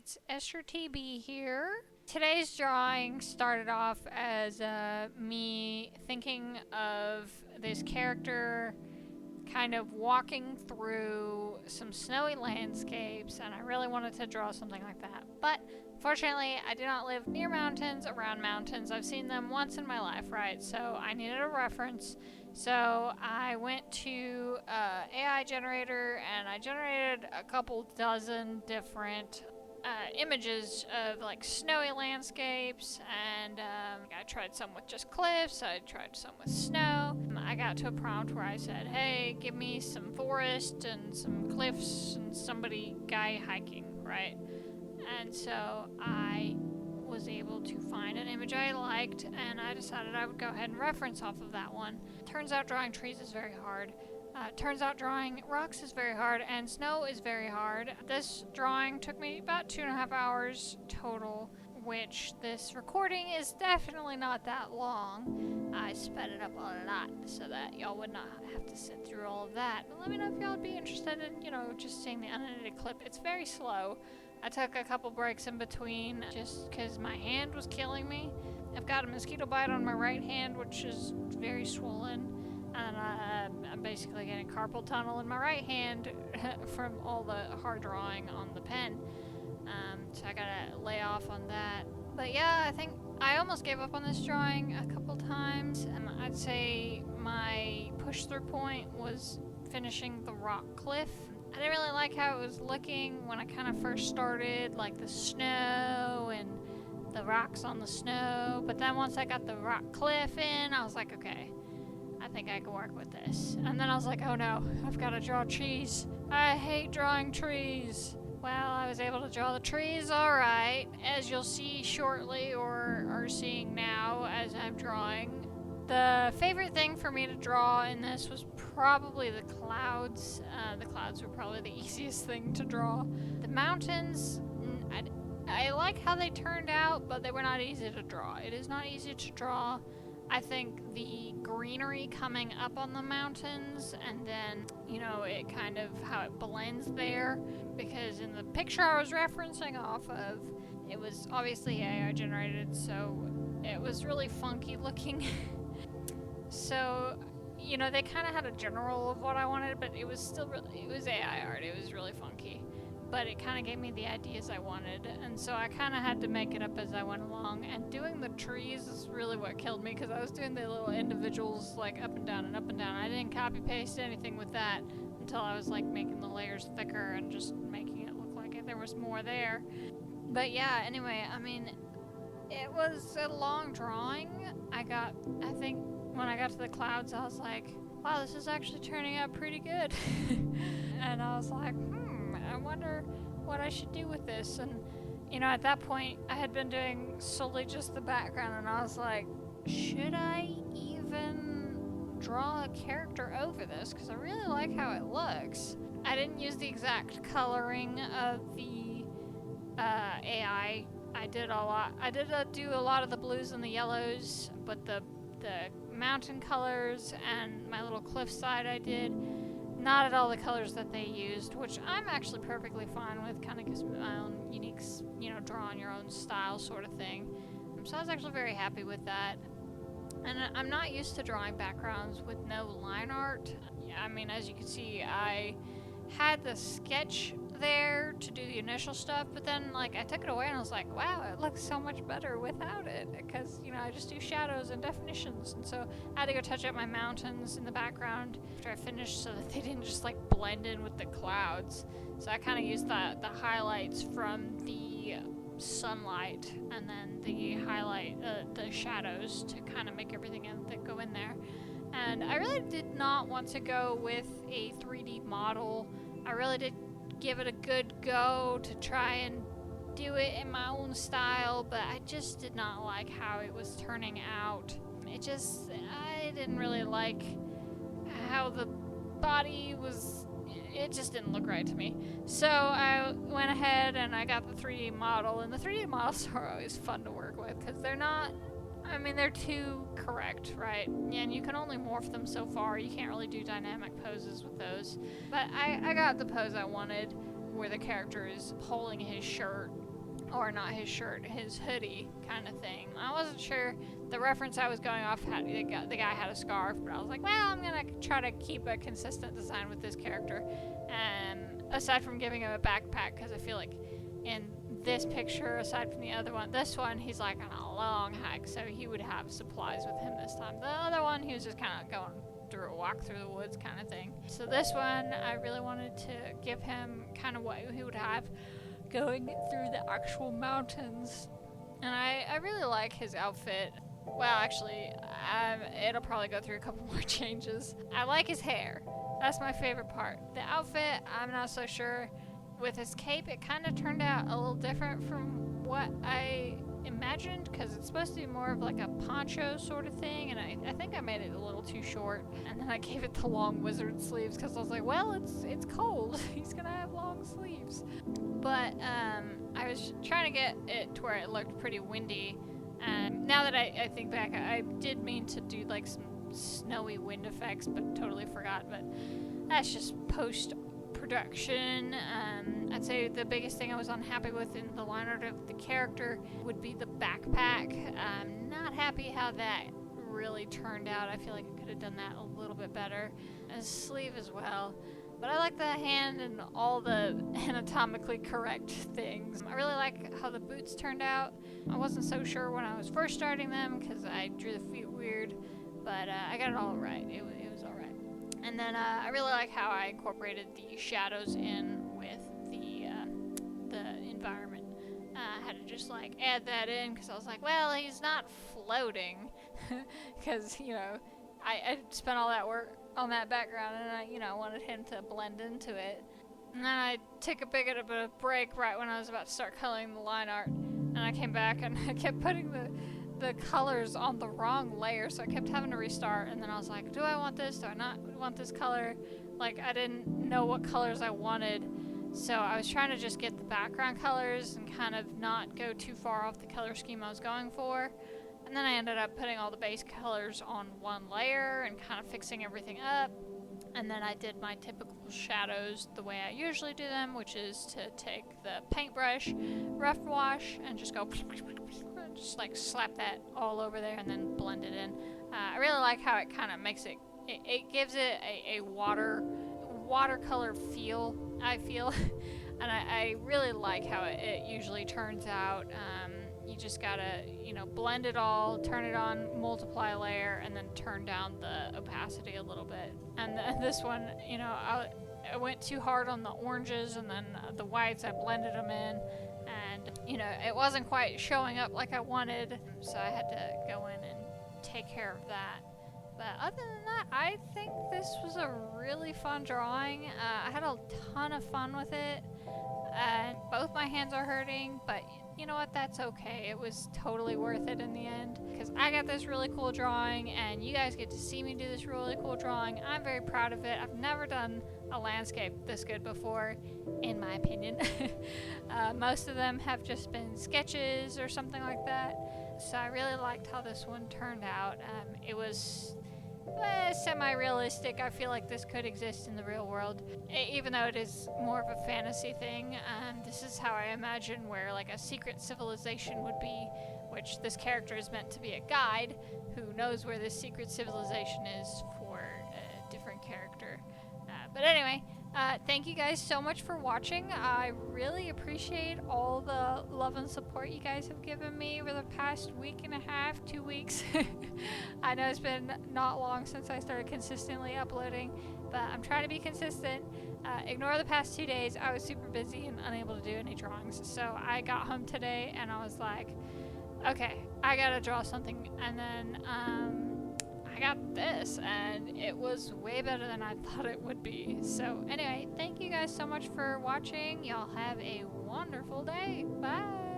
it's EstherTb here. Today's drawing started off as me thinking of this character kind of walking through some snowy landscapes, and I really wanted to draw something like that. But fortunately, I do not live near mountains, around mountains. I've seen them once in my life, right? So I needed a reference. So I went to AI generator and I generated a couple dozen different images of like snowy landscapes, and I tried some with just cliffs, I tried some with snow. I got to a prompt where I said, hey, give me some forest and some cliffs and guy hiking, right? And so I was able to find an image I liked, and I decided I would go ahead and reference off of that one. Turns out drawing trees is very hard. Turns out drawing rocks is very hard, and snow is very hard. This drawing took me about 2.5 hours total, which this recording is definitely not that long. I sped it up a lot so that y'all would not have to sit through all of that. But let me know if y'all would be interested in, just seeing the unedited clip. It's very slow. I took a couple breaks in between just because my hand was killing me. I've got a mosquito bite on my right hand, which is very swollen. And I'm basically getting carpal tunnel in my right hand from all the hard drawing on the pen. So I gotta lay off on that. But yeah, I think I almost gave up on this drawing a couple times. I'd say my push-through point was finishing the rock cliff. I didn't really like how it was looking when I kind of first started, like the snow and the rocks on the snow. But then once I got the rock cliff in, I was like, okay, I think I can work with this. And then I was like, oh no, I've got to draw trees. I hate drawing trees. Well, I was able to draw the trees alright, as you'll see shortly, or are seeing now as I'm drawing. The favorite thing for me to draw in this was probably the clouds. The clouds were probably the easiest thing to draw. The mountains, I like how they turned out, but they were not easy to draw. It is not easy to draw. I think the greenery coming up on the mountains, and then, it kind of how it blends there, because in the picture I was referencing off of, it was obviously AI generated, so it was really funky looking. So, they kind of had a general of what I wanted, but it was still it was AI art. It was really funky. But it kind of gave me the ideas I wanted, and so I kind of had to make it up as I went along. And doing the trees is really what killed me, because I was doing the little individuals like up and down and up and down. I didn't copy paste anything with that until I was like making the layers thicker and just making it look like there was more there. But yeah, anyway, it was a long drawing. I think when I got to the clouds, I was like, wow, this is actually turning out pretty good. And I was like, I wonder what I should do with this. And, at that point, I had been doing solely just the background, and I was like, should I even draw a character over this? Because I really like how it looks. I didn't use the exact coloring of the AI. I did do a lot of the blues and the yellows, but the mountain colors and my little cliffside I did not at all the colors that they used, which I'm actually perfectly fine with. Kind of gives me my own unique, draw on your own style sort of thing. So I was actually very happy with that. And I'm not used to drawing backgrounds with no line art. As you can see, I had the sketch there to do the initial stuff, but then I took it away and I was like, wow, it looks so much better without it, because I just do shadows and definitions, and so I had to go touch up my mountains in the background after I finished so that they didn't just blend in with the clouds. So I kind of used the highlights from the sunlight and then the shadows to kind of make everything that go in there. And I really did not want to go with a 3D model. I really did give it a good go to try and do it in my own style, but I just did not like how it was turning out. I didn't really like how the body was. It just didn't look right to me. So I went ahead and I got the 3D model, and the 3D models are always fun to work with because they're not, they're too correct, right? And you can only morph them so far. You can't really do dynamic poses with those. But I got the pose I wanted, where the character is pulling his shirt or not his shirt, his hoodie kind of thing. I wasn't sure. The reference I was going off had the guy had a scarf, but I was like, well, I'm gonna try to keep a consistent design with this character. And aside from giving him a backpack, because I feel like in this picture, aside from the other one, this one he's like on a long hike, so he would have supplies with him this time. The other one, he was just kind of going through a walk through the woods kind of thing. So this one, I really wanted to give him kind of what he would have going through the actual mountains. And I really like his outfit. Well, actually, it'll probably go through a couple more changes. I like his hair. That's my favorite part. The outfit, I'm not so sure. With his cape, it kind of turned out a little different from what I imagined, because it's supposed to be more of like a poncho sort of thing, and I think I made it a little too short, and then I gave it the long wizard sleeves because I was like, well, it's cold. He's gonna have long sleeves. But I was trying to get it to where it looked pretty windy, and now that I think back, I did mean to do like some snowy wind effects, but totally forgot. But that's just post production. I'd say the biggest thing I was unhappy with in the line art of the character would be the backpack. I'm not happy how that really turned out. I feel like I could have done that a little bit better. And sleeve as well. But I like the hand and all the anatomically correct things. I really like how the boots turned out. I wasn't so sure when I was first starting them because I drew the feet weird, but I got it all right. It was all right. And then I really like how I incorporated the shadows in with the environment. I had to just like add that in because I was like, well, he's not floating, because I spent all that work on that background, and I wanted him to blend into it. And then I took a bit of a break right when I was about to start coloring the line art, and I came back and I kept putting the colors on the wrong layer, so I kept having to restart. And then I was like, do I want this? Do I not want this color? Like, I didn't know what colors I wanted, so I was trying to just get the background colors and kind of not go too far off the color scheme I was going for. And then I ended up putting all the base colors on one layer and kind of fixing everything up. And then I did my typical shadows the way I usually do them, which is to take the paintbrush, rough wash, and just go just like slap that all over there and then blend it in. I really like how it kind of makes it gives it a watercolor feel, I feel. And I really like how it usually turns out. You just gotta, blend it all, turn it on, multiply layer, and then turn down the opacity a little bit. And this one, I went too hard on the oranges, and then the whites, I blended them in, and, it wasn't quite showing up like I wanted, so I had to go in and take care of that. But other than that, I think this was a really fun drawing. I had a ton of fun with it, and both my hands are hurting, but you know what, that's okay. It was totally worth it in the end, because I got this really cool drawing, and you guys get to see me do this really cool drawing. I'm very proud of it. I've never done a landscape this good before, in my opinion. Most of them have just been sketches or something like that, so I really liked how this one turned out. It was semi-realistic. I feel like this could exist in the real world, even though it is more of a fantasy thing. This is how I imagine where like a secret civilization would be, which this character is meant to be a guide who knows where this secret civilization is for a different character. But anyway, thank you guys so much for watching. I really appreciate all the love and support you guys have given me over the past week and a half, 2 weeks. I know it's been not long since I started consistently uploading, but I'm trying to be consistent. Ignore the past 2 days. I was super busy and unable to do any drawings. So I got home today and I was like, okay, I gotta draw something. And then I got this, and it was way better than I thought it would be. So anyway, thank you guys so much for watching. Y'all have a wonderful day. Bye.